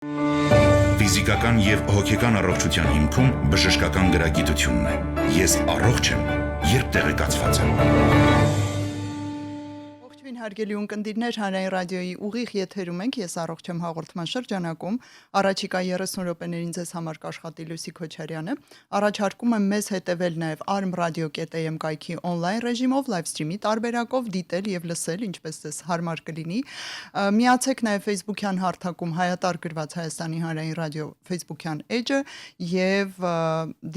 Ֆիզիկական եւ հոգեկան առողջության հիմքում բժշկական գրագիտությունն է։ Ես առողջ եմ, երբ տեղեկացված եմ։ Հարգելի ունկնդիրներ, Հանրային ռադիոյի ուղիղ եթերում ենք, ես առողջ եմ հաղորդման շրջանակում, առաջիկա 30 րոպեներին ձեզ համար կաշխատի Լուսի Քոչարյանը, առաջարկում եմ մեզ հետևել նաև arm.radio.am կայքի on-line ռեժիմով, live stream-ի տարբերակով, դիտել եւ լսել, ինչպես ձեզ հարմար կլինի, միացեք նաև Facebook-յան հարթակում հայատար գրված Հայաստանի Հանրային ռադիո Facebook-յան էջը եւ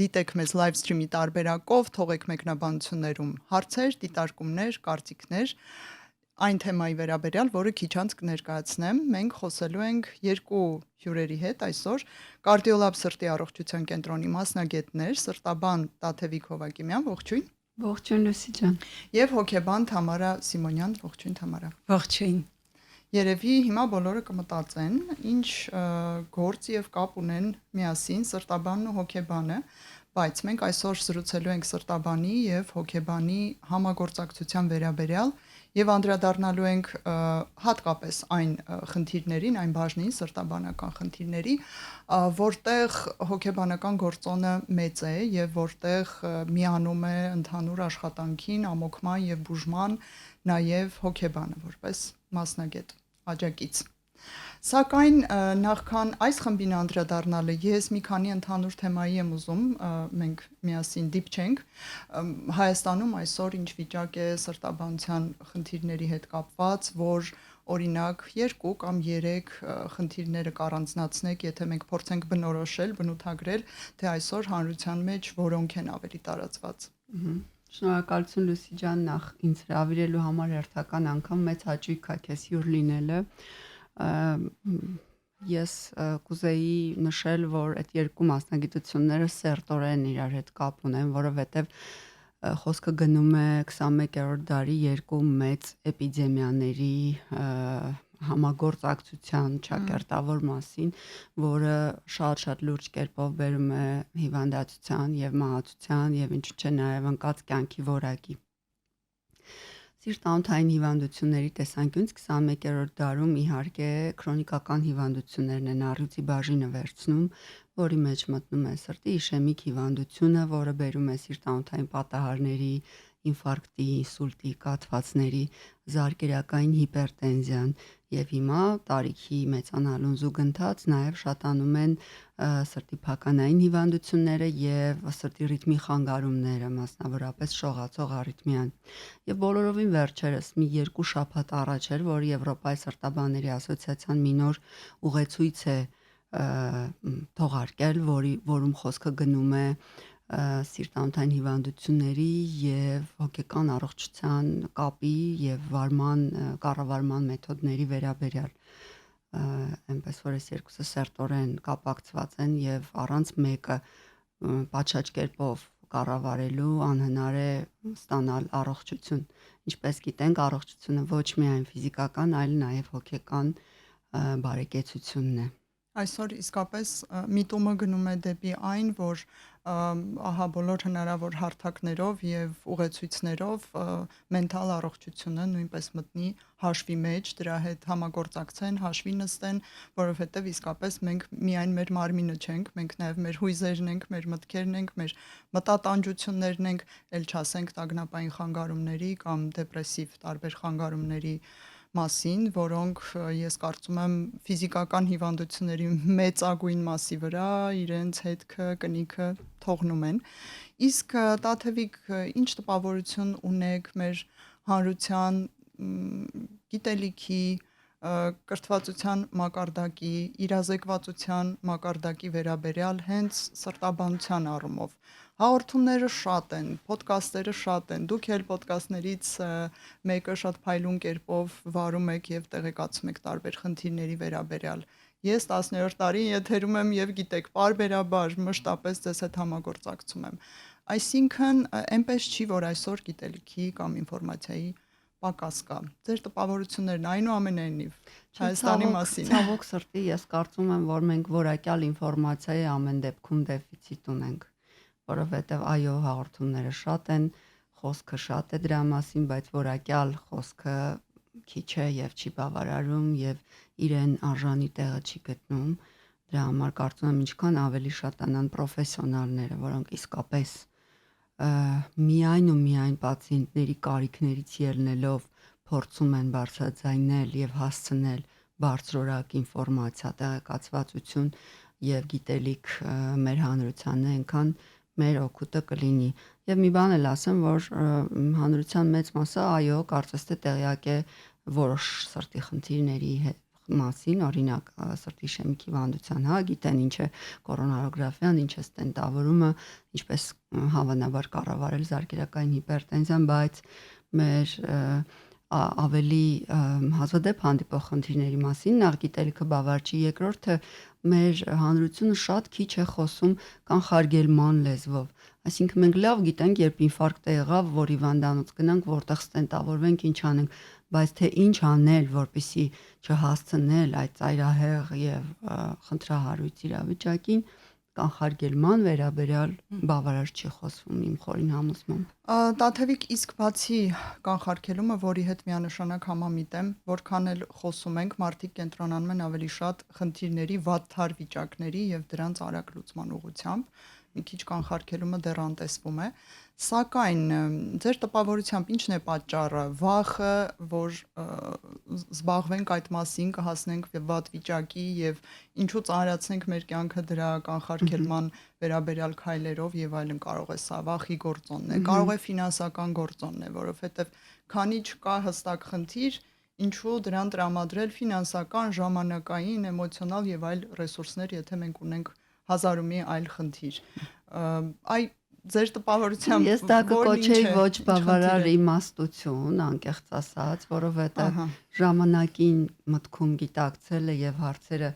դիտեք մեզ live stream-ի տարբերակով, թողեք մեկնաբանություններում հարցեր, դիտարկումներ, կարծիքներ այն թեմայի վերաբերյալ, որը քիչ անց կներկայացնեմ, մենք խոսելու ենք երկու հյուրերի հետ այսօր, Կարդիոլաբ սրտի առողջության կենտրոնի մասնագետներ, սրտաբան Տաթևիկ Հովակիմյան, ողջույն։ Ողջույն Լուսի ջան։ Եվ հոգեբան Թամարա Սիմոնյան, ողջույն Թամարա։ Ողջույն։ Երևի հիմա բոլորը կմտածեն, ինչ գործ եւ կապ ունեն միասին սրտաբանն ու հոգեբանը, բայց մենք այսօր զրուցելու ենք սրտաբանի եւ հոգեբանի համագործակցության վերաբերյալ եւ անդրադառնալու ենք հատկապես այն խնդիրներին, այն բաժնին սրտաբանական խնդիրների, որտեղ հոգեբանական գործոնը մեծ է եւ որտեղ միանում է ընդհանուր աշխատանքին, ամոքման եւ բուժման նաեւ հոգեբանը որպես մասնագետ աջակից։ Սակայն նախքան այս խմբին անդրադառնալը ես մի քանի ընդհանուր թեմայի եմ ուզում մենք միասին դիպչենք Հայաստանում այսօր ինչ վիճակ է սրտաբանության խնդիրների հետ կապված, որ օրինակ 2 կամ 3 խնդիրները կառանձնացնեք, եթե մենք փորձենք բնորոշել, բնութագրել, թե այսօր հանրության մեջ որոնք են ավելի տարածված։ Շնորհակալություն Լուսի ջան, նախ ինձ հրավիրելու համար հերթական անգամ մեծ հաճույք է քեզ հյուր լինելը։ Ես կուզեի նշել, որ այդ երկու մասնագիտությունները սերտորեն իրար հետ կապ ունեն, որովհետև խոսքը գնում է 21-րդ դարի երկու մեծ էպիդեմիաների համագործակցության ճակերտավոր մասին, որը շատ լուրջ կերպով բերում է հիվանդացության եւ մահացության եւ ինչու՞ չէ նաեւ ընկած կյանքի որակի։ Սիրտ-անոթային հիվանդությունների տեսանկյունից 21-րդ դարում իհարկե քրոնիկական հիվանդություններն են առյուծի բաժինը վերցնում, որի մեջ մտնում է սրտի իշեմիկ հիվանդությունը, որը բերում է սիրտ-անոթային պատահարների, ինֆարկտի, ինսուլտի, կաթվածների, զարկերակային հիպերտենզիան եւ հիմա տարիքի մեծանալուն զուգընթաց նաեւ շատանում են սրտի փականային հիվանդությունները եւ սրտի ռիթմի խանգարումները, մասնավորապես շողացող արիթմիան։ Եվ բոլորովին վերջերս մի 2 շաբաթ առաջ էր, որ Եվրոպայի սրտաբանների ասոցիացիան մի նոր ուղեցույց է թողարկել, որում խոսքը գնում է սիրտ-անոթային հիվանդությունների եւ հոգեկան առողջության կապի եւ կառավարման մեթոդների վերաբերյալ, այնպես որ այս երկուսը սերտորեն կապակցված են եւ առանց մեկը պատշաճ կերպով կառավարելու անհնար է ստանալ առողջություն։ Ինչպես գիտենք, առողջությունը ոչ միայն ֆիզիկական, այլ նաեւ հոգեկան բարեկեցությունն է։ Այսօր իսկապես միտումը գնում է դեպի այն, որ ահա բոլոր հնարավոր հարթակներով եւ ուղեցույցներով մենթալ առողջությունը նույնպես մտնի հաշվի մեջ, դրա հետ համագործակցեն, հաշվի նստեն, որովհետեւ իսկապես մենք միայն մեր մարմինը չենք, մենք նաեւ մեր հույզերն ենք, մեր մտքերն ենք, մեր մտատանջություններն ենք, ել չասենք տագնապային խանգարումների կամ դեպրեսիվ տարբեր խանգարումների մասին, որոնք ես կարծում եմ ֆիզիկական հիվանդությունների մեծագույն մասի վրա իրենց հետքը, կնիքը թողնում են։ Իսկ Տաթևիկ, ինչ տպավորություն ունեք մեր հանրության գիտելիքի, կրթվածության մակարդակի, իրազեկվածության մակարդակի վերաբերյալ հենց սրտաբանության առումով։ Հաղորդումները շատ են, ոդկասթերը շատ են, դուք էլ ոդկասթներից մեկը շատ փայլուն կերպով վարում եք եւ տեղեկացում եք տարբեր խնդիրների վերաբերյալ։ Ես 10-րդ տարին եթերում եմ եւ գիտեք, պարբերաբար մշտապես ձեզ հետ համագործակցում եմ։ Այսինքն, այնպես չի, որ այսօր գիտելիքի կամ ինֆորմացիայի պակաս կա։ Ձեր տպավորություններն այնուամենայնիվ Հայաստանի մասին։ Ցավոք սրտի, ես կարծում եմ, որ մենք որակյալ ինֆորմացիայի ամեն դեպքում դեֆիցիտ ունենք, որովհետև այո, հաղորդումները շատ են, խոսքը շատ է դրա մասին, բայց որակյալ խոսքը քիչ է եւ չի բավարարում եւ իրեն արժանի տեղը չի գտնում։ Դրա համար կարծում եմ ինչքան ավելի շատանան պրոֆեսիոնալները, որոնք իսկապես միայն ու միայն պացիենտների կարիքներից ելնելով փորձում են բարձրաձայնել եւ հասցնել բարձրորակ ինֆորմացիա, տեղեկացվածություն եւ գիտելիք մեր հանրությանն, այնքան մեր օգուտը կլինի։ Եվ մի բան էլ ասեմ, որ հանրության մեծ մասը այո, կարծես թե տեղյակ է որոշ սրտի խնդիրների մասին, օրինակ սրտի իշեմիկ հիվանդության, գիտեն ինչ է կորոնարոգրաֆիան, ինչ է ստենտավորումը, ինչպես հավանաբար կառավարել զարկերակային հիպերտենզիան, բայց մեր ավելի հազվադեպ հանդիպող խնդիրների մասին նախ գիտելիքը բավարար չի, երկրորդը մեր հանրությունը շատ քիչ է խոսում կանխարգելման լեզվով, այսինքն մենք լավ գիտենք, երբ ինֆարկտ եղավ, որ հիվանդանոց գնանք, որտեղ ստենտավորվենք, ինչ անենք, բայց թե ինչ անել, որպեսզի չհասցնել այդ ծայրահեղ եւ խնդրահարույց իրավիճակին, կանխարգելման վերաբերյալ բավարար չի խոսվում իմ խորին համոզմամբ։ Տաթևիկ, իսկ բացի կանխարգելումը, որի հետ միանշանակ համամիտ եմ, որքան էլ խոսում ենք, մարդիկ կենտրոնանում են ավելի շատ խնդիրների, վատթար վիճակների եւ դրանց արագ լուծման ուղղությամբ, մի քիչ կանխարգելումը դեռ անտեսվում է, սակայն ձեր տպավորությամբ ինչն է պատճառը, վախը, որ զբաղվենք այդ մասին, կհասնենք վատ վիճակի եւ ինչու ծանրացնենք մեր կյանքը դրա կանխարգելման վերաբերյալ քայլերով եւ այլն, կարող է սա վախի գործոնն է, կարող է ֆինանսական գործոնն է, որովհետեւ քանի չկա հստակ խնդիր, ինչու դրան տրամադրել ֆինանսական, ժամանակային, էմոցիոնալ եւ այլ ռեսուրսներ, եթե մենք ունենք հազարումի այլ խնդիր։ Այ ձեր տպավորությամբ ես դա կկոչեի ոչ բավարար իմաստություն, անկեղծ ասած, որովհետեւ ժամանակին մտքում գիտակցելը եւ հարցերը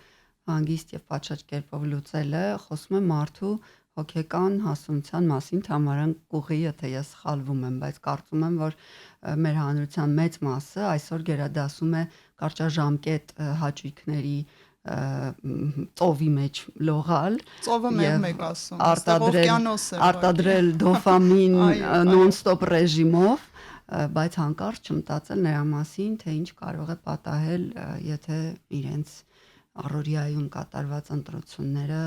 հանգիստ եւ պատշաճ կերպով լուծելը խոսում է մարդու հոգեկան հասունության մասին, համարան կուղի, եթե ես սխալվում եմ, բայց կարծում եմ, որ մեր հանրության մեծ մասը այսօր գերադասում է կարճաժամկետ հաճույքների ծովի մեջ լողալ, ծովը մեկ ասում, արտադրել դոֆամին նոն-ստոպ ռեժիմով, բայց հանկարծ չմտածել նրա մասին, թե ինչ կարող է պատահել, եթե իրենց առօրյայում կատարված ընտրությունները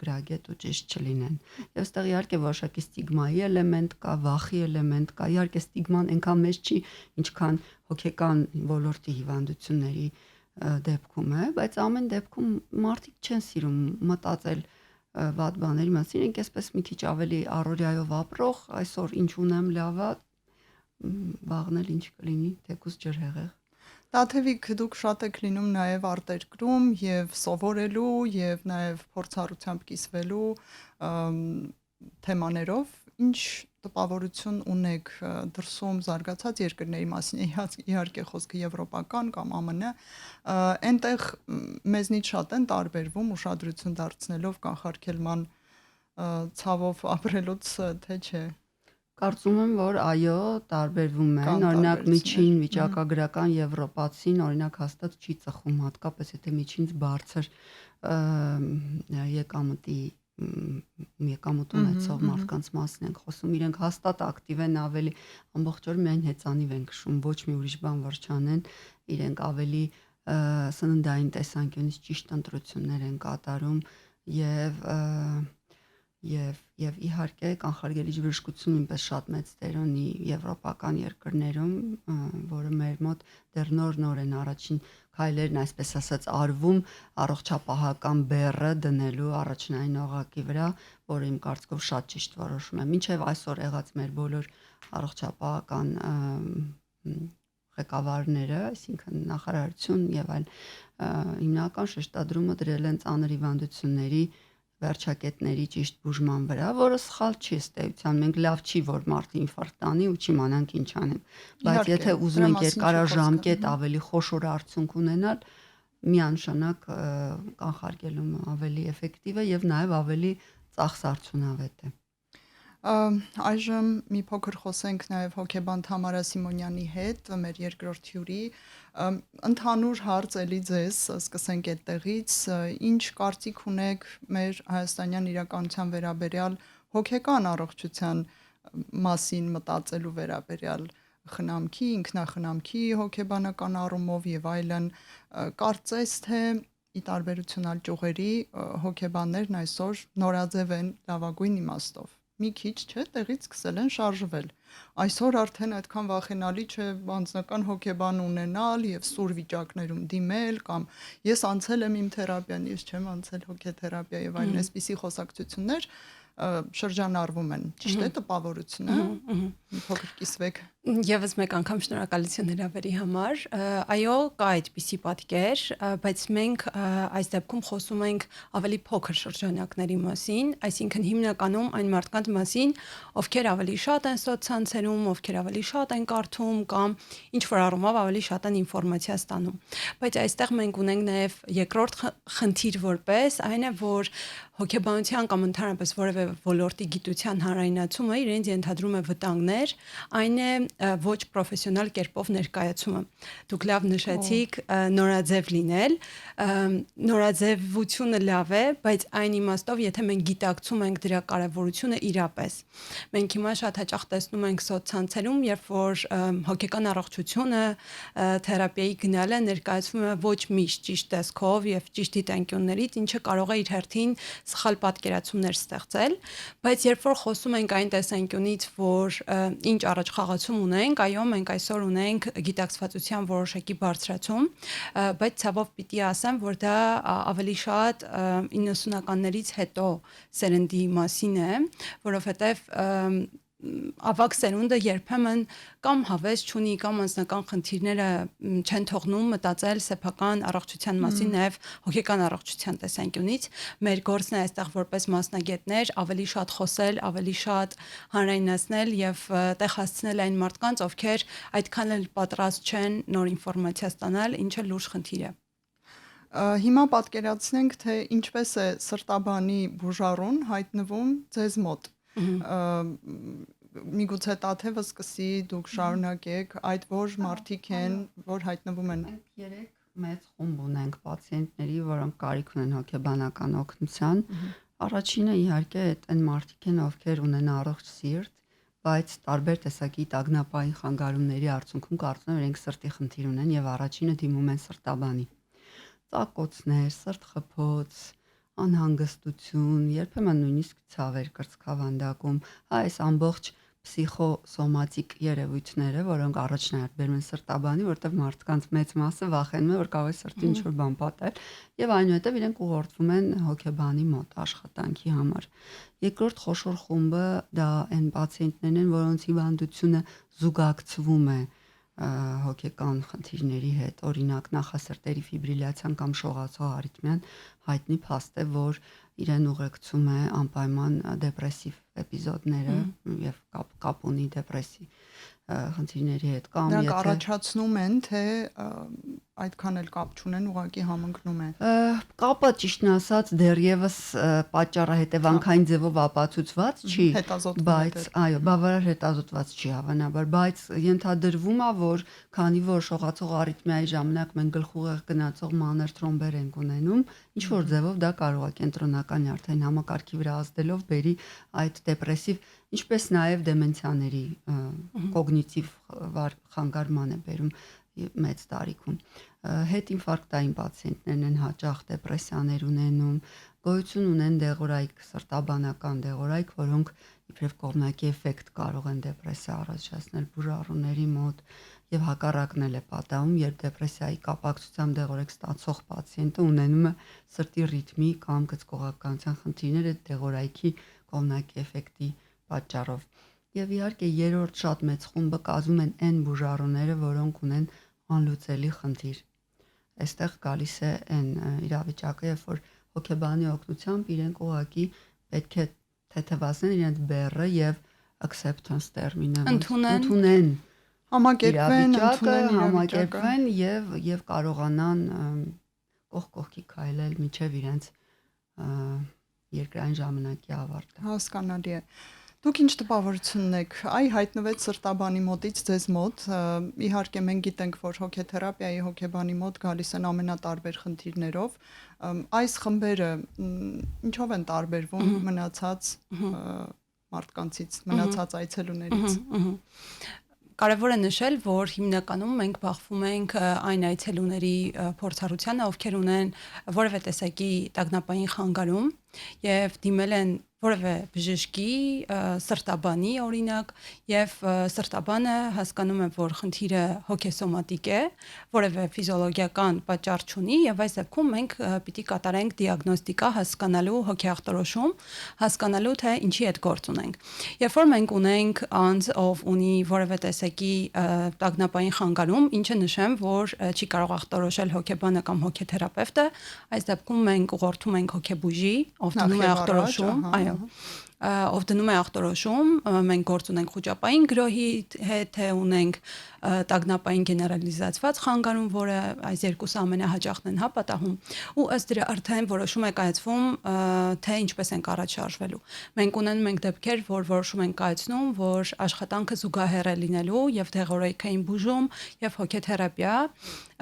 գրագետ ու ճիշտ չլինեն։ Եվ այստեղ իհարկե որոշակի ստիգմայի էլեմենտ կա, վախի էլեմենտ կա, իհարկե ստիգման այնքան մեծ չի, ինչքան հոգեկան ոլորտի հիվանդությունների դեպքում է, բայց ամեն դեպքում մարդիկ չեն սիրում մտածել վատ բաների մասին, ինք այսպես մի քիչ ավելի առօրյայով ապրող, այսօր ինչ ունեմ լավա, վաղն էլ ինչ կլինի, թեկուզ ջրհեղեղ։ Տաթևիկ, դուք շատ եք լինում նաև արտերկրում եւ սովորելու եւ նաև փորձառությամբ կիսվելու թեմաներով, ինչ տպավորություն ունեք դրսում զարգացած երկրների մասին, իհարկե խոսքը եվրոպական կամ ԱՄՆ, այնտեղ մեզնից շատ են տարբերվում ուշադրություն դարձնելով կանխարգելման ցավով ապրելուց, թե չէ։ Կարծում եմ, որ այո, տարբերվում են, օրինակ միջին վիճակագրական եվրոպացին, օրինակ հաստատ չի ծխում, հատկապես եթե միջինից բարձր եկամուտ ունեցող մարդկանց մասին ենք խոսում, իրենք հաստատ ակտիվ են ավելի, ամբողջ օր միայն հեծանիվ են քշում, ոչ մի ուրիշ բան որ չանեն, իրենք ավելի սննդային տեսանկյունից ճիշտ ընտրություններ են կատարում եւ իհարկե կանխարգելիչ բժշկություն նույնպես շատ մեծ դեր ունի եվրոպական երկրներում, որը մեր մոտ դեռ նոր են առաջին քայլերն այսպես ասած արվում առողջապահական բեռը դնելու առաջնային օղակի վրա, որը իմ կարծիքով շատ ճիշտ որոշում է։ Մինչև այսօր եղած մեր բոլոր առողջապահական ղեկավարները, այսինքն նախարարություն եւ այլ հիմնական շեշտադրումը դրել են ծանր հիվանդությունների վերջակետների ճիշտ բուժման վրա, որը սխալ չի ըստ էության, մենք լավ չի, որ մարդը ինֆարկտ տանի ու չիմանանք ինչ անենք, բայց եթե ուզում ենք երկարաժամկետ ավելի խոշոր արդյունք ունենալ, միանշանակ կանխարգելումը ավելի էֆեկտիվ է եւ նաեւ ավելի ծախսարդյունավետ է։ Այժմ մի փոքր խոսենք նաև հոգեբան Թամարա Սիմոնյանի հետ, մեր երկրորդ հյուրի, ընդհանուր հարց էլի ձեզ, սկսենք այդտեղից, ինչ կարծիք ունեք մեր հայաստանյան իրականության վերաբերյալ հոգեկան առողջության մասին մտածելու վերաբերյալ խնամքի, ինքնախնամքի հոգեբանական առումով եւ այլն, կարծես թե ի տարբերություն այլ ճյուղերի հոգեբաններն այսօր նորաձև են լավագույն իմաստով։ Մի քիչ չէ, տեղից սկսել են շարժվել։ Այսօր արդեն այդքան վախենալի չէ անձնական հոգեբան ունենալ եւ սուր վիճակներում դիմել կամ ես անցել եմ իմ թերապիան, ես չեմ անցել հոգեթերապիա եւ այլն, այսպիսի խոսակցություններ շրջանառվում են։ Ճիշտ է, տպավորություն է։ Մի փոքր կիսվեք։ Եվս մեկ անգամ շնորհակալություն հրավերի համար։ Այո, կա այդպիսի պատկեր, բայց մենք այս դեպքում խոսում ենք ավելի փոքր շրջանակների մասին, այսինքն հիմնականում այն մարդկանց մասին, ովքեր ավելի շատ են սոցցանցերում, ովքեր ավելի շատ են կարդում կամ ինչ որ առումով ավելի շատ են ինֆորմացիա ստանում։ Բայց այստեղ մենք ունենք նաև երկրորդ խնդիր որպես այն է, որ հոգեբանության կամ ընդհանրապես որևէ ոլորտի գիտության հանրայնացումը իրենց ենթադրում է վտանգներ, այն է ոչ պրոֆեսիոնալ կերպով ներկայացումը։ Դուք լավ նշեցիք նորաձև լինել, նորաձևությունը լավ է, բայց այն իմաստով, եթե մենք գիտակցում ենք դրա կարևորությունը իրապես։ Մենք հիմա շատ հաճախ տեսնում ենք սոցցանցերում, երբ որ հոգեկան առողջությունը, թերապիայի գնալը ներկայացվում է ոչ միշտ ճիշտ տեսքով եւ ճիշտ դիտանկյուններից, ինչը կարող է իր հերթին սխալ պատկերացումներ ստեղծել, բայց երբ որ խոսում ենք այն տեսանկյունից, որ ինչ առաջխաղացում ունենք, այո, մենք այսօր ունենք գիտակցվածության որոշակի բարձրացում, բայց ցավով պիտի ասեմ, որ դա ավելի շատ 90-ականներից հետո սերնդի մասին է, որովհետև ավակ սերունդը երբեմն կամ հավես չունի, կամ անձնական խնդիրները չեն թողնում մտածել սեփական առողջության մասին, նաև հոգեկան առողջության տեսանկյունից։ Մեր գործն է այստեղ որպես մասնագետներ ավելի շատ խոսել, ավելի շատ հանրայնացնել եւ տեղ հասցնել այն մարդկանց, ովքեր այդքան էլ պատրաստ չեն նոր ինֆորմացիա ստանալ, ինչը լուրջ խնդիր է։ Հիմա պատկերացնենք, թե ինչպես է սրտաբանի բուժառուն հայտնվում ձեզ մոտ։ Միգուցե Տաթևը սկսի, դուք շարունակեք, այդ որ մարդիկ են, որ հայտնվում են։ Մենք 3 մեծ խումբ ունենք պացիենտների, որոնք կարիք ունեն հոգեբանական օգնության։ Առաջինը իհարկե այն մարդիկ են, ովքեր ունեն առողջ սիրտ, բայց տարբեր տեսակի տագնապային խանգարումների արդյունքում կարծում են, իրենք սրտի խնդիր ունեն եւ առաջինը դիմում են սրտաբանի։ Ծակոցներ, սրտխփոց, անհանգստություն, երբեմն նույնիսկ ցավեր կրծքավանդակում, այս ամբողջ պսիխոսոմատիկ երևույթները, որոնք առաջնահերթ բերում են սրտաբանի, որտեղ մարդկանց մեծ մասը վախենում է, որ կարող է սրտին ինչ-որ բան պատել, եւ այնուհետեւ իրենք ուղղորդվում են հոգեբանի մոտ աշխատանքի համար։ Երկրորդ խոշոր խումբը դա այն պացիենտներն են, որոնց հիվանդությունը զուգակցվում է հոգեկան խնդիրների հետ, օրինակ նախասրտերի ֆիբրիլյացիան կամ շողացող արիթմիան հայտնի փաստ է, որ իրեն ուղեկցում է անպայման դեպրեսիվ էպիզոդները եւ կապ ունի դեպրեսի խնդիրների հետ կամ դրանք առաջացնում են, թե այդքան էլ կապ չունեն, ուղղակի համընկնում է։ Կապը ճիշտն ասած դեռևս պատճառահետևանքային ձևով ապացուցված չի, բայց այո, բավարար հետազոտված չի հավանաբար, բայց ենթադրվում է, որ քանի որ շողացող արիթմիայի ժամանակ մենք գլխուղեղ գնացող մանր թրոմբեր ենք ունենում, ինչ որ ձևով դա կարող է կենտրոնական նյարդային համակարգի վրա ազդելով բերի այդ դեպրեսիվ, ինչպես նաև դեմենցիաների կոգնիտիվ խանգարման է բերում մեծ տարիքում։ Հետինֆարկտային պացիենտներն են հաճախ դեպրեսիաներ ունենում, գոյություն ունեն դեղորայք, սրտաբանական դեղորայք, որոնք իբրև կողմնակի էֆեկտ կարող են դեպրեսիա առաջացնել բուժառուների մոտ եւ հակառակն էլ է պատահում, երբ դեպրեսիայի կապակցությամբ դեղորայք ստացող պացիենտը ունենում է սրտի ռիթմի կամ գծկողականության խնդիրներ այդ դեղորայքի կողմնակի էֆեկտի պատճառով։ Եվ իհարկե երրորդ շատ մեծ խումբը կազմում են այն բուժառուները, որոնք ունեն անլուծելի խնդիր։ Այստեղ գալիս է այն իրավիճակը, երբ որ հոգեբանի օգնությամբ իրենք ուղղակի պետք է թեթևացնեն իրենց բեռը եւ acceptance տերմինը ընդունեն համակերպվեն եւ կարողանան կողքի քայլել միջև իրենց երկրային ժամանակի ավարտը։ Հասկանալի է։ Դուք ինչ տպավորությունն եք, այ հայտնվեց սրտաբանի մոտից ձեզ մոտ, իհարկե մենք գիտենք, որ հոգեթերապիայի հոգեբանի մոտ գալիս են ամենատարբեր խնդիրներով, այս խմբերը ինչով են տարբերվում մնացած մարդկանցից, մնացած այցելուներից։ կարևոր է նշել, որ հիմնականում մենք բախվում ենք այն այցելուների փորձառությանը, ովքեր ունեն որևէ տեսակի տագնապային խանգարում եւ դիմել են որևէ բժշկի, սրտաբանի օրինակ եւ սրտաբանը հասկանում է, որ խնդիրը հոգեսոմատիկ է, որևէ ֆիզիոլոգիական պատճառ չունի եւ այս դեպքում մենք պիտի կատարենք դիագնոստիկա հասկանալու հոգեախտորոշում, հասկանալու թե ինչի հետ գործ ունենք։ Երբ որ մենք ունենք անձ, ով ունի որևէ տեսակի տագնապային խանգարում, ինչը նշեմ, որ չի կարող ախտորոշել հոգեբանը կամ հոգեթերապևտը, այս դեպքում մենք ուղղորդում ենք հոգեբուժի, ով դնում է ախտորոշում, այո, ով դնում է ախտորոշում, մենք գործ ունենք խոճապային գրոհի հետ, թե ունենք տագնապային գեներալիզացված խանգարում, որը այս երկուսը ամենահաճախն են պատահում, ու ըստ դրա արդեն որոշում է կայացվում, թե ինչպես ենք առաջ շարժվելու։ Մենք ունենում ենք դեպքեր, որ որոշում ենք կայացնում, որ աշխատանքը զուգահեռ է լինելու եւ դեղորայքային բուժում եւ հոգեթերապիա,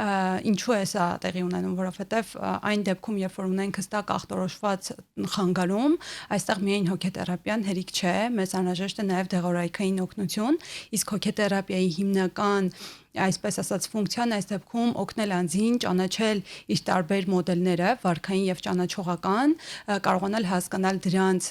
ինչու է սա տեղի ունենում, որովհետեւ այն դեպքում, երբ որ ունենք հստակ ախտորոշված խանգարում, այստեղ միայն հոգեթերապիան հերիք չէ, մեզ անհրաժեշտ է նաեւ դեղորայքային օգնություն, իսկ հոգեթերապիայի հիմնական այսպես ասած ֆունկցիան այս դեպքում օգնել անձին ճանաչել իր տարբեր մոդելները, վարքային եւ ճանաչողական, կարողանալ հասկանալ դրանց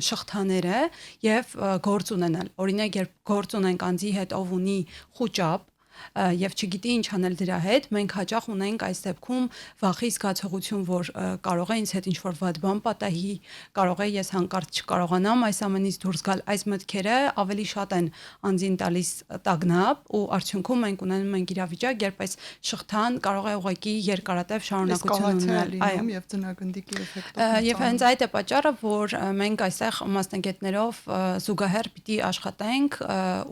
շղթաները եւ գործ ունենալ։ Օրինակ, երբ գործ ունենք անձի հետ, ով ունի խոճապ եւ չգիտի ինչ անել դրա հետ, մենք հաճախ ունենք այս դեպքում վախի զգացողություն, որ կարող է ինձ հետ ինչ-որ վատ բան պատահի, կարող է ես հանկարծ չկարողանամ այս ամենից դուրս գալ, այս մտքերը ավելի շատ են անձին տալիս տագնապ ու արդյունքում մենք ունենում ենք իրավիճակ, երբ այս շղթան կարող է ուղղակի երկարատև շարունակություն ունենալ, այո, եւ ծնագնդիկի էֆեկտով։ Եվ հենց այդ է պատճառը, որ մենք այստեղ մասնագետներով զուգահեռ պիտի աշխատենք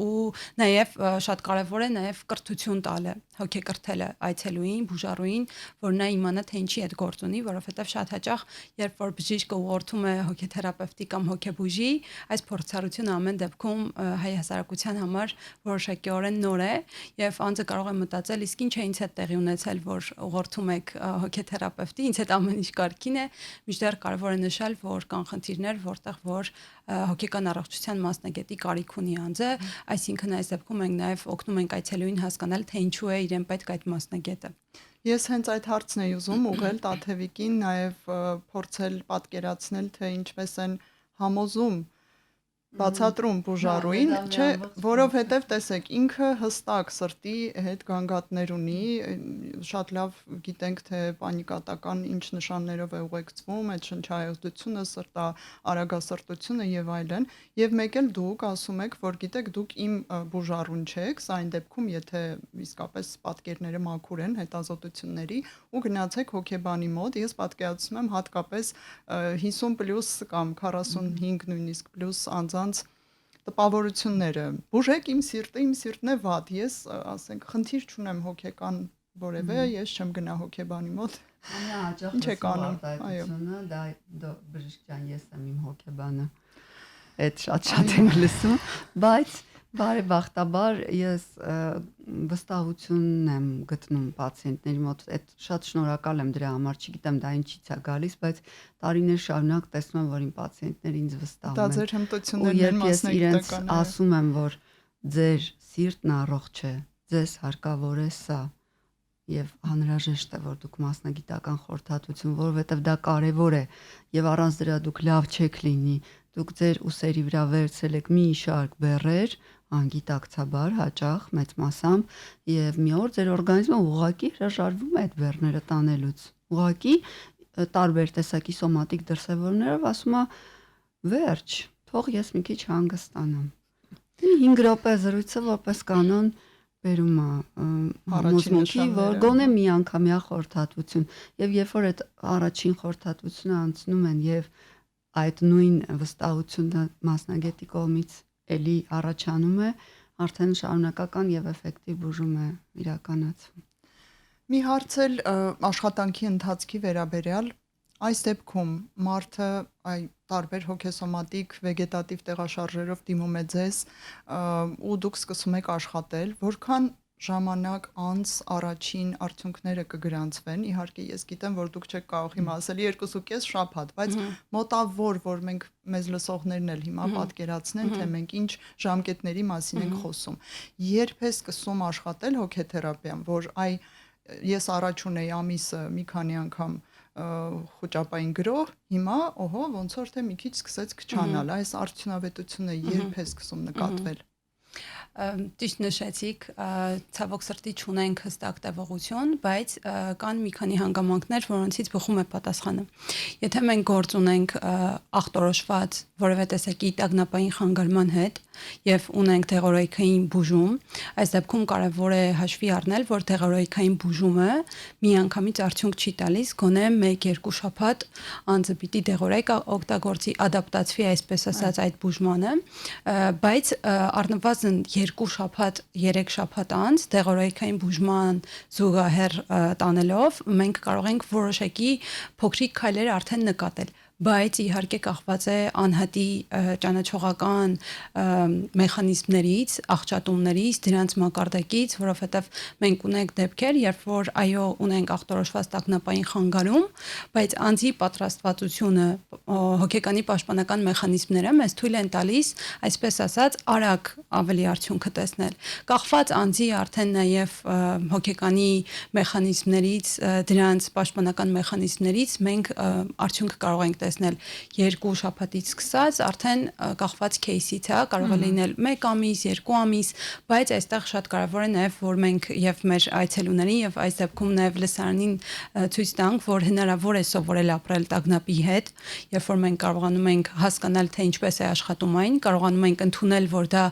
ու նաեւ շատ կարեւոր է նաեւ կրթություն տալը, հոգեկրթելը այցելուին, բուժառուին, որ նա իմանա թե ինչի հետ գործ ունի, որովհետև շատ հաճախ, երբ որ բժիշկը ուղղորդում է հոգեթերապևտի կամ հոգեբուժի, այս փորձառությունը ամեն դեպքում հայ հասարակության համար որոշակիորեն նոր է, եւ անձը կարող է մտածել, իսկ ինչ է ինձ հետ տեղի ունեցել, որ ուղղորդում եք հոգեթերապևտի, ինձ հետ ամեն ինչ կարգին է, միշտեռ կարևոր է նշել, որ կան խնդիրներ, որտեղ որ հոգեկան առողջության մասնագետի կարիք ունի անձը, այսինքն այս դեպքում մենք նաեւ օգնում ենք այցելուին հասկանալ, թե ինչու է իրեն պետք այդ մասնագետը։ Ես հենց այդ հարցն էի ուզում ուղղել Տաթևիկին, նաև փորձել պատկերացնել, թե ինչպես են համոզում բացատրում բուժառուին, չէ, որովհետև տեսեք, ինքը հստակ սրտի հետ գանգատներ ունի, շատ լավ գիտենք, թե պանիկատական ինչ նշաններով է ուղեկցվում, այդ շնչահեղձությունը, սրտա արագասրտությունը եւ այլն, եւ մեկ էլ դուք ասում եք, որ գիտեք, դուք իմ բուժառուն չեք, սա այն դեպքում, եթե իսկապես պատկերները մաքուր են հետազոտությունների, ու գնացեք հոգեբանի մոտ, ես պատկերացնում եմ հատկապես 50+ կամ 45 նույնիսկ պլյուս անձանց տպավորությունները, բուժեք իմ սիրտն է վատ, ես ասենք խնդիր չունեմ հոգեկան որևէ, ես չեմ գնա հոգեբանի մոտ։ Ինչ է կանում, այո։ Դա բժիշկ ջան, ես եմ իմ հոգեբանը։ Այդ շատ ենք լսում, բայց բարեբախտաբար ես վստահություն եմ գտնում պացիենտների մոտ, այդ շատ շնորհակալ եմ դրա համար, չգիտեմ դա ինչից է գալիս, բայց տարիներ շարունակ տեսնում եմ, որ իմ պացիենտները ինձ վստահում են։ Դա ձեր հմտություններն են մասնագիտական։ Ես ասում եմ, որ ձեր սիրտն առողջ է, ձեզ հարկավոր է սա, եւ անհրաժեշտ է, որ դուք մասնագիտական խորհրդատվություն, որովհետեւ դա կարեւոր է եւ առանց դրա դուք լավ չեք լինի, դուք ձեր ուսերի վրա վերցրել եք մի շարք բեռեր, անգիտակցաբար, հաճախ, մեծ մասամբ, եւ մի օր ձեր օրգանիզմը ուղղակի հրաժարվում է այդ բեռները տանելուց։ Ուղղակի տարբեր տեսակի սոմատիկ դրսևորումներով ասում է վերջ, թող ես մի քիչ հանգստանամ։ 5 րոպե զրույցը որպես կանոն բերում է համոզմունքի, որ գոնե մի անգամյա խորհրդատվություն եւ երբ որ այդ առաջին խորհրդատվությունը անցնում են եւ այդ նույն վստահությունը մասնագետի կողմից էլի առաջանում է, արդեն շարունակական եւ էֆեկտիվ բուժում է իրականացվում։ Մի հարց էլ աշխատանքի ընթացքի վերաբերյալ, այս դեպքում մարդը տարբեր հոգեսոմատիկ վեգետատիվ տեղաշարժերով դիմում է ձեզ ու դուք սկսում եք աշխատել, որքան ժամանակ անց առաջին արդյունքները կգրանցվեն։ Իհարկե ես գիտեմ, որ դուք չեք կարող հիմա ասել 2.5 շաբաթ, բայց մոտավոր, որ մենք մեզ լսողներն էլ հիմա պատկերացնեն, թե մենք ինչ ժամկետների մասին ենք խոսում։ Երբ է սկսում աշխատել հոգեթերապիան, որ ես առաջ ունեի ամիսը մի քանի անգամ խոճապային գրող, հիմա ոնց որ թե մի քիչ սկսեց քչանալ, այս արդյունավետությունը երբ է սկսում նկատվել։ Ճիշտ նշեցիք, ցավոք սրտի չունենք հստակ տևողություն, բայց կան մի քանի հանգամանքներ, որոնցից բխում է պատասխանը։ Եթե մենք գործ ունենք ախտորոշված որևէ տեսակի տագնապային խանգարման հետ եւ ունենք դեղորայքային բուժում, այս դեպքում կարեւոր է հաշվի առնել, որ դեղորայքային բուժումը միանգամից արդյունք չի տալիս, գոնե 1-2 շաբաթ անձը պիտի դեղորայք օգտագործի, ադապտացվի այսպես ասած այդ բուժմանը, բայց առնվազն 2 շաբաթ, 3 շաբաթ անց դեղորայքային բուժման զուգահեռ տանելով մենք կարող ենք որոշակի փոքրիկ քայլեր արդեն նկատել, բայց իհարկե կախված է անհատի ճանաչողական մեխանիզմներից, աղճատումներից, դրանց մակարդակից, որովհետև մենք ունենք դեպքեր, երբ որ ունենք ախտորոշված տագնապային խանգարում, բայց անձի պատրաստվածությունը, հոգեկանի պաշտպանական մեխանիզմները մեզ թույլ են տալիս, այսպես ասած, արագ ավելի արդյունքը տեսնել։ Կախված անձի արդեն նաև հոգեկանի մեխանիզմներից, դրանց պաշտպանական մեխանիզմներից մենք արդյունքը կարող ենք տեսնել 2 շաբաթից սկսած, արդեն կախված кейսից է, կարող է լինել 1 ամիս, 2 ամիս, բայց այստեղ շատ կարևոր է նաև, որ մենք եւ մեր այցելուներին եւ այս դեպքում նաև լսարանին ցույց տանք, որ հնարավոր է սովորել ապրել տագնապի հետ, երբ որ մենք կարողանում ենք հասկանալ, թե ինչպես է աշխատում այն, կարողանում ենք ընդունել, որ դա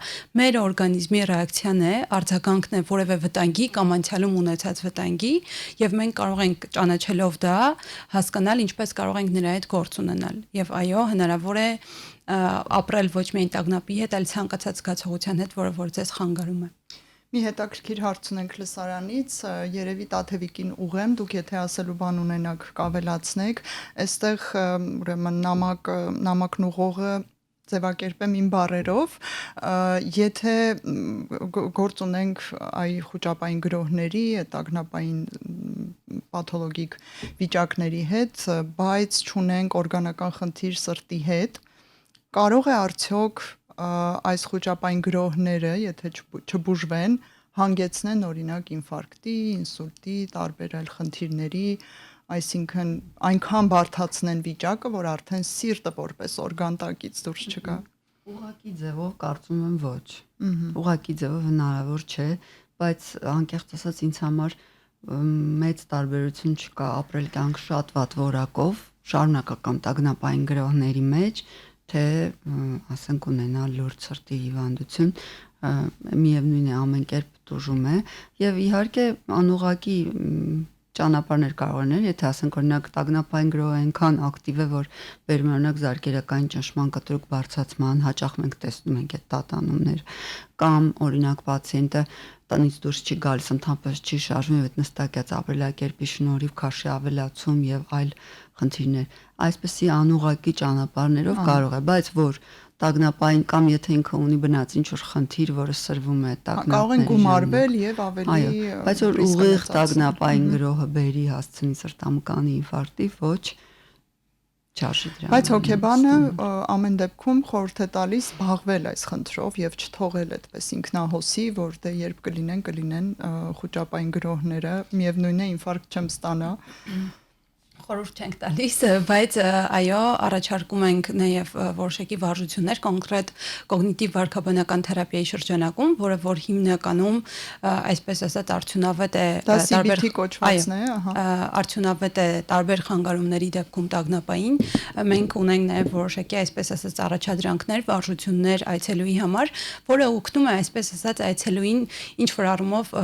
մեր օրգանիզմի ռեակցիան է, արձագանքն է որևէ վտանգի կամ անցյալում ունեցած վտանգի, եւ մենք կարող ենք ճանաչելով դա հասկանալ ինչպես կարող ենք նրա հետ գործ ունենալ։ Եվ հնարավոր է ապրել ոչ միայն տագնապի հետ, այլ ցանկացած զգացողության հետ, որը որ ձեզ խանգարում է։ Մի հետաքրքիր հարց ունենք լսարանից, երևի Տաթևիկին ուղեմ, դուք եթե ասելու բան ունենաք կավելացնեք, այստեղ ուրեմն նամակն ուղողը ձևակերպեմ իմ բառերով, եթե գործ ունենք խոճապային գրոհների, տագնապային պաթոլոգիկ վիճակների հետ, բայց չունենք օրգանական խնդիր սրտի հետ, կարող է արդյոք այս խոճապային գրոհները, եթե չբուժվեն, հանգեցնեն օրինակ ինֆարկտի, ինսուլտի, տարբեր այլ խնդիրների, այսինքն այնքան բարդացնեն վիճակը, որ արդեն սիրտը որպես օրգանտակից դուրս չգա։ Ուղղակի ձևով կարծում եմ ոչ։ Ուղղակի ձևով հնարավոր չէ, բայց անկեղծ ասած ինձ համար մեծ տարբերություն չկա ապրել կյանք շատ վատ որակով, շարունակական տագնապային գրոհների մեջ, թե ասենք ունենալ լուրջ սրտի հիվանդություն, միևնույն է ամեն կերպ տուժում է եւ իհարկե անուղղակի ճանապարհներ կարող են, եթե ասենք օրինակ տագնապային գրոհը այնքան ակտիվ է, որ բերում օրինակ զարկերակային ճնշման կտրուկ բարձրացման, հաճախ մենք տեսնում ենք այդ տատանումներ, կամ օրինակ պացիենտը տնից դուրս չի գալիս, ընդհանրապես չի շարժվում եւ նստակյաց ապրելակերպի շնորհիվ քաշի ավելացում եւ այլ խնդիրներ։ Այսպեսի անուղղակի ճանապարհներով կարող է, բայց որ տագնապային կամ եթե ինքը ունի բնած ինչ որ խնդիր, որը սրվում է տագնապների, կարող են գումարվել եւ ավելի, բայց որ ուղիղ տագնապային գրոհը բերի հասցնի սրտամկանի ինֆարկտի, ոչ չարժի դրան։ Բայց հոգեբանը ամեն դեպքում խորհուրդ է տալիս զբաղվել այս խնդրով եւ չթողել այդպես ինքնահոսի, որ դե երբ կլինեն խոճապային գրոհները, միևնույն է ինֆարկտ չեմ ստանա։ Խորհուրդ չենք տալիս, բայց առաջարկում ենք նաև որոշակի վարժություններ, կոնկրետ կոգնիտիվ վարքաբանական թերապիայի շրջանակում, որը որ հիմնականում այսպես ասած արդյունավետ է CBT կոչվածն է, արդյունավետ է տարբեր խանգարումների դեպքում տագնապային։ Մենք ունենք նաև որոշակի այսպես ասած առաջադրանքներ, վարժություններ այցելուի համար, որը օգնում է այսպես ասած այցելուին ինչ որ առումով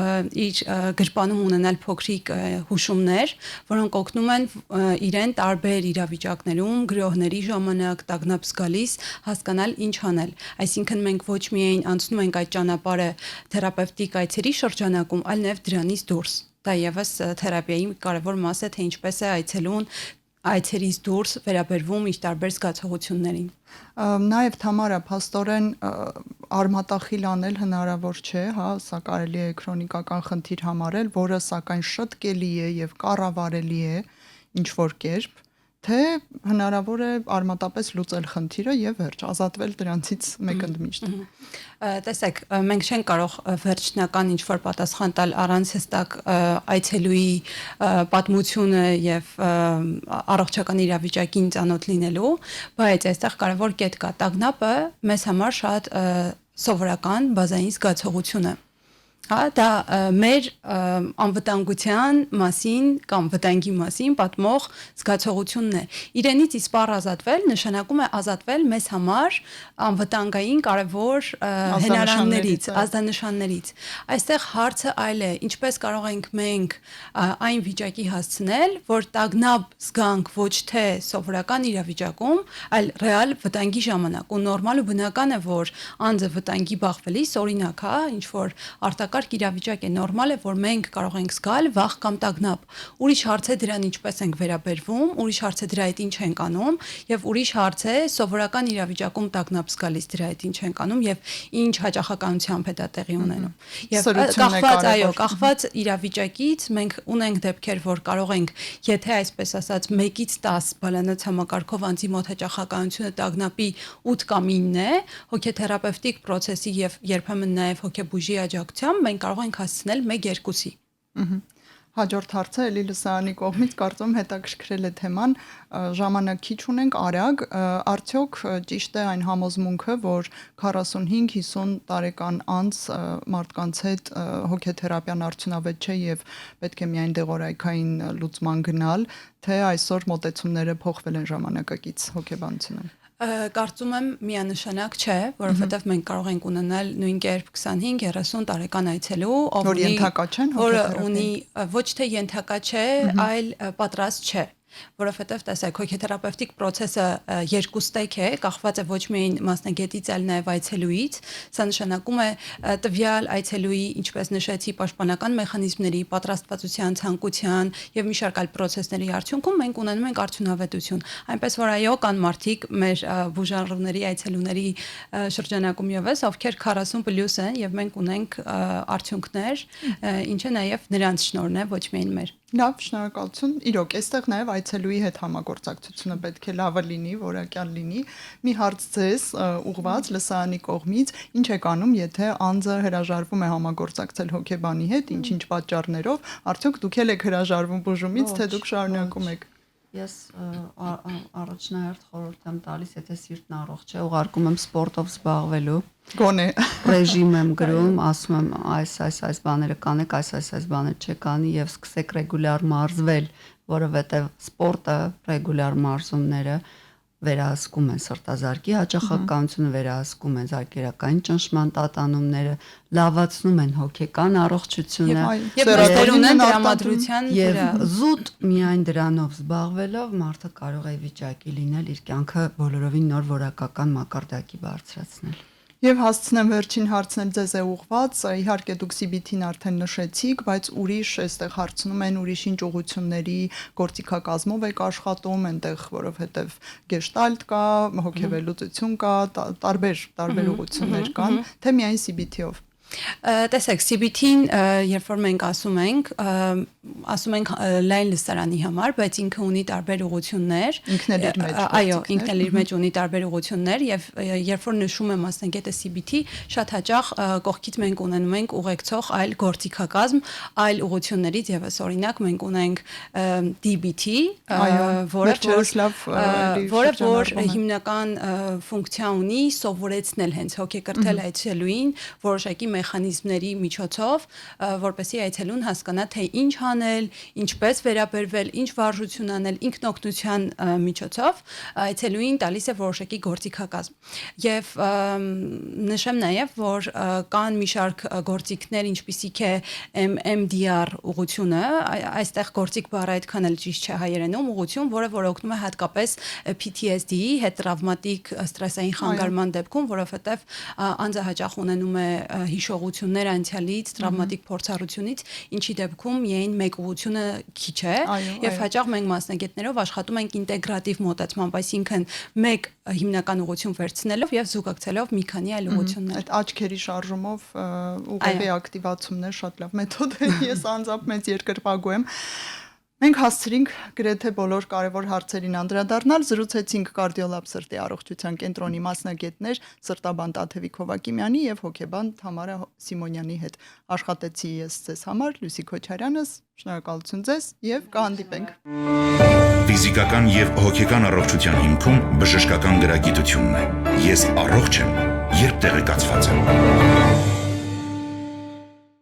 իր գրպանում ունենալ փոքրիկ հուշումներ, որոնք օգնում են իրեն տարբեր իրավիճակներում, գրոհների ժամանակ, տագնապ զգալիս հասկանալ ինչ անել։ Այսինքն մենք ոչ միայն անցնում ենք այդ ճանապարհը թերապևտիկ այցերի շրջանակում, այլ նաև դրանից դուրս։ Դա եւս թերապիայի կարևոր մաս է, թե ինչպես է այցելուն այցերից դուրս վերաբերվում իր տարբեր զգացողություններին։ Նաև Թամարա փաստորեն արմատախիլ անել հնարավոր չէ, հա, սա կարելի է քրոնիկական խնդիր համարել, որը սակայն շտկելի է եւ կառավարելի է ինչ որ կերպ, թե հնարավոր է արմատապես լուծել խնդիրը եւ վերջ, ազատվել դրանցից մեկ ընդմիշտ։ Տեսեք, մենք չենք կարող վերջնական ինչ-որ պատասխան տալ առանց հստակ այցելուի պատմությունը եւ առողջական իրավիճակին ծանոթ լինելու, բայց այստեղ կարևոր կետ կա, տագնապը մեզ համար շատ սովորական բազային զգացողություն է։ Հա, դա մեր անվտանգության մասին կամ վտանգի մասին պատմող զգացողությունն է։ Իրենից իսպառ ազատվել նշանակում է ազատվել մեզ համար անվտանգային կարևոր հնարաններից, ազդանշաններից։ Այստեղ հարցը այլ է, ինչպես կարող ենք մենք այն վիճակի հասցնել, որ տագնապ զգանք ոչ թե սովորական իրավիճակում, այլ ռեալ վտանգի ժամանակ։ Ու նորմալ ու բնական է, որ անձը վտանգի բախվելիս, օրինակ, հա, ինչ որ արտակարգ իրավիճակ է, նորմալ է, որ մենք կարող ենք զգալ վախ կամ տագնապ։ Ուրիշ հարց է դրան ինչպես ենք վերաբերվում, ուրիշ հարց է դրա հետ ինչ ենք անում, եւ ուրիշ հարց է սովորական իրավիճակում տագնապ զգալիս դրա հետ ինչ ենք անում եւ ինչ հաճախականությամբ է դա տեղի ունենում։ Եվ կախված, այո, կախված իրավիճակից մենք ունենք դեպքեր, որ կարող ենք, եթե այսպես ասած 1-ից 10 բալանոց համակարգով անձի մոտ հաճախականությունը տագնապի 8 կամ 9 է, հոգեթերապևտիկ process-ի եւ երբեմն նաեւ հոգեբուժի աջակցությամբ մենք կարող ենք հասցնել 1-2-ի։ Հաջորդ հարցը էլի լսարանի կողմից կարծում հետաքրքրել է թեման, ժամանակ քիչ ունենք արագ, արդյոք ճիշտ է այն համոզմունքը, որ 45-50 տարեկան անձ մարդկանց հետ հոգեթերապիան արդյունավետ չէ եւ պետք է միայն դեղորայքային լուծման գնալ, թե այսօր մոտեցումները փոխվել են ժամանակակից հոգեբանությունում։ Կարծում եմ միանշանակ չէ, որովհետև մենք կարող ենք ունենալ նույն կերպ 25-30 տարեկան այցելու, որ ենթակա չեն որը ունի ոչ թե ենթակա չէ, այլ պատրաստ չէ, որովհետև տեսեք հոգեթերապևտիկ process-ը երկու ստեյք է, կախված է ոչ միայն մասնագետից, այլ նաև այցելուից։ Սա նշանակում է տվյալ այցելուի, ինչպես նշեցի, պաշտպանական մեխանիզմների, պատրաստվածության, ցանկության եւ մի շարք այլ process-ների արդյունքում մենք ունենում ենք արդյունավետություն։ Այնպես որ այո, կան մարդիկ մեր բուժարարների, այցելուների շրջանակում եւս, ովքեր 40+ են եւ մենք ունենք արդյունքներ, ինչը նաեւ նրանց շնորհն է, ոչ միայն մեր։ Լավ, շնորհակալություն։ Իրոք, այստեղ նաև այցելուի հետ համագործակցությունը պետք է լավը լինի, որակյալ լինի։ Մի հարց ձեզ ուղված լսարանի կողմից, ինչ եք անում, եթե անձը հրաժարվում է համագործակցել հոգեբանի հետ, ինչ-ինչ պատճառներով, արդյոք դուք եք հրաժարվում բուժումից, թե դուք շարունակում եք։ Ես առաջնահերթ խորհուրդ եմ տալիս, եթե սիրտն առողջ է, ուղարկում եմ սպորտով զբաղվելու։ Գոնե ռեժիմ եմ գրում, ասում եմ այս բաները կանեք, այս բաները չեք անի եւ սկսեք ռեգուլյար մարզվել, որովհետեւ սպորտը ռեգուլյար մարզումները վերահսկում են սրտազարկի հաճախականությունը, վերահսկում են զարկերակային ճնշման տատանումները, լավացնում են հոգեկան առողջությունը եւ դեր ունեն տրամադրության վրա։ Եվ զուտ միայն դրանով զբաղվելով մարդը կարող է վիճակի լինել իր կյանքը բոլորովին նոր որակական մակարդակի բարձրացնել։ Եվ հասցնեմ վերջին հարցն էլ ձեզ է ուղված, իհարկե դուք CBT-ն արդեն նշեցիք, բայց ուրիշ այստեղ հարցնում են ուրիշ ինչ ուղղությունների գործիքակազմով եք աշխատում, այնտեղ որովհետև գեշտալտ կա, հոգեվերլուծություն կա, տարբեր ուղղություններ կան, թե միայն CBT-ով։ Տեսեք, CBT-ն, երբ որ մենք ասում ենք լայն լսարանի համար, բայց ինքը ունի տարբեր ուղղություններ։ Այո, ինքն էլ իր մեջ ունի տարբեր ուղղություններ եւ երբ որ նշում եմ մասնագետը CBT, շատ հաճախ կողքից մենք ունենում ենք ուղեկցող այլ գործիքակազմ, այլ ուղղություններից եւս օրինակ մենք ունենք DBT, որը հիմնական ֆունկցիա ունի սովորեցնել հենց հոգեկրթել այցելուին որոշակի մեխանիզմների միջոցով, որպեսզի այցելուն հասկանա, թե ինչ անել, ինչպես վերաբերվել, ինչ վարժություն անել, ինքնօգնության միջոցով այցելուին տալիս է որոշակի գործիքակազմ։ Եվ նշեմ նաև, որ կան մի շարք գործիքներ, ինչպիսիք է MDR ուղղությունը, այստեղ գործիք բառը այդքան էլ ճիշտ չէ հայերենում, ուղղություն, որը օգնում է հատկապես PTSD-ի հետ տրավմատիկ ստրեսային խանգարման դեպքում, որովհետև անձը հաճախ ունենում է հիշում հիշողություններ անցյալից, տրավմատիկ փորձառությունից, ինչի դեպքում միայն մեկ ուղղությունը քիչ է, եւ հաճախ մենք մասնագետներով աշխատում ենք ինտեգրատիվ մոտեցմամբ, այսինքն մեկ հիմնական ուղղություն վերցնելով եւ զուգակցելով մի քանի այլ ուղղություններ։ Այդ աչքերի շարժումով ուղղի ակտիվացումն է շատ լավ մեթոդ է, ես անձամբ մեծ երկրպագու եմ։ Մենք հասցրինք գրեթե բոլոր կարևոր հարցերին անդրադառնալ, զրուցեցինք կարդիոլաբ սրտի առողջության կենտրոնի մասնագետներ Սրտաբան Տաթևիկ Հովակիմյանի եւ հոգեբան Թամարա Սիմոնյանի հետ։ Աշխատեցի ես ձեզ համար, Լուսի Քոչարյանս, շնորհակալություն ձեզ եւ կհանդիպենք։ Ֆիզիկական եւ հոգեկան առողջության հիմքում բժշկական գրագիտությունն է։ Ես առողջ եմ, երբ տեղեկացված եմ։